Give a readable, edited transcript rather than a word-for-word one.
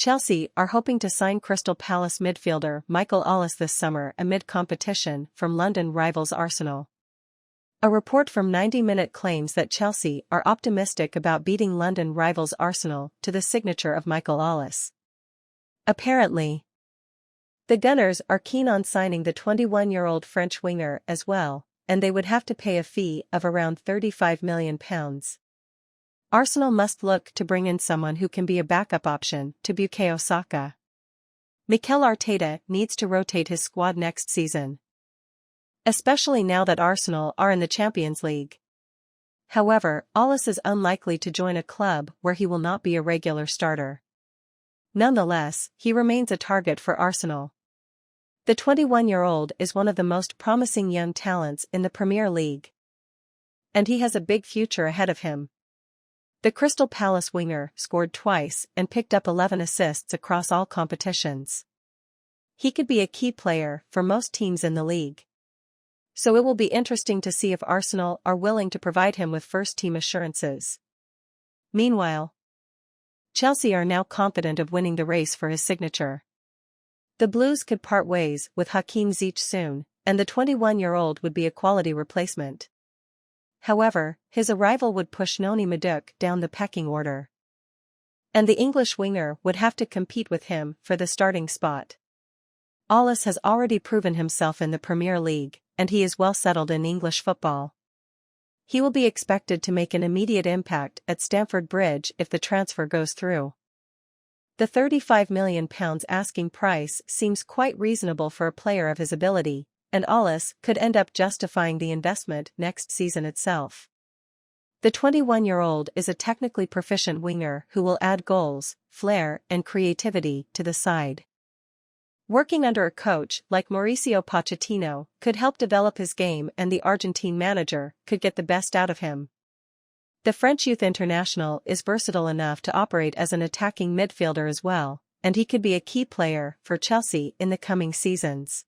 Chelsea are hoping to sign Crystal Palace midfielder Michael Olise this summer amid competition from London rivals Arsenal. A report from 90 Minute claims that Chelsea are optimistic about beating London rivals Arsenal to the signature of Michael Olise. Apparently, the Gunners are keen on signing the 21-year-old French winger as well, and they would have to pay a fee of around £35 million. Arsenal must look to bring in someone who can be a backup option to Bukayo Saka. Mikel Arteta needs to rotate his squad next season, especially now that Arsenal are in the Champions League. However, Olise is unlikely to join a club where he will not be a regular starter. Nonetheless, he remains a target for Arsenal. The 21-year-old is one of the most promising young talents in the Premier League, and he has a big future ahead of him. The Crystal Palace winger scored twice and picked up 11 assists across all competitions. He could be a key player for most teams in the league. So it will be interesting to see if Arsenal are willing to provide him with first-team assurances. Meanwhile, Chelsea are now confident of winning the race for his signature. The Blues could part ways with Hakim Ziyech soon, and the 21-year-old would be a quality replacement. However, his arrival would push Noni Madueke down the pecking order, and the English winger would have to compete with him for the starting spot. Olise has already proven himself in the Premier League, and he is well settled in English football. He will be expected to make an immediate impact at Stamford Bridge if the transfer goes through. The £35 million asking price seems quite reasonable for a player of his ability, and Olise could end up justifying the investment next season itself. The 21-year-old is a technically proficient winger who will add goals, flair, and creativity to the side. Working under a coach like Mauricio Pochettino could help develop his game, and the Argentine manager could get the best out of him. The French youth international is versatile enough to operate as an attacking midfielder as well, and he could be a key player for Chelsea in the coming seasons.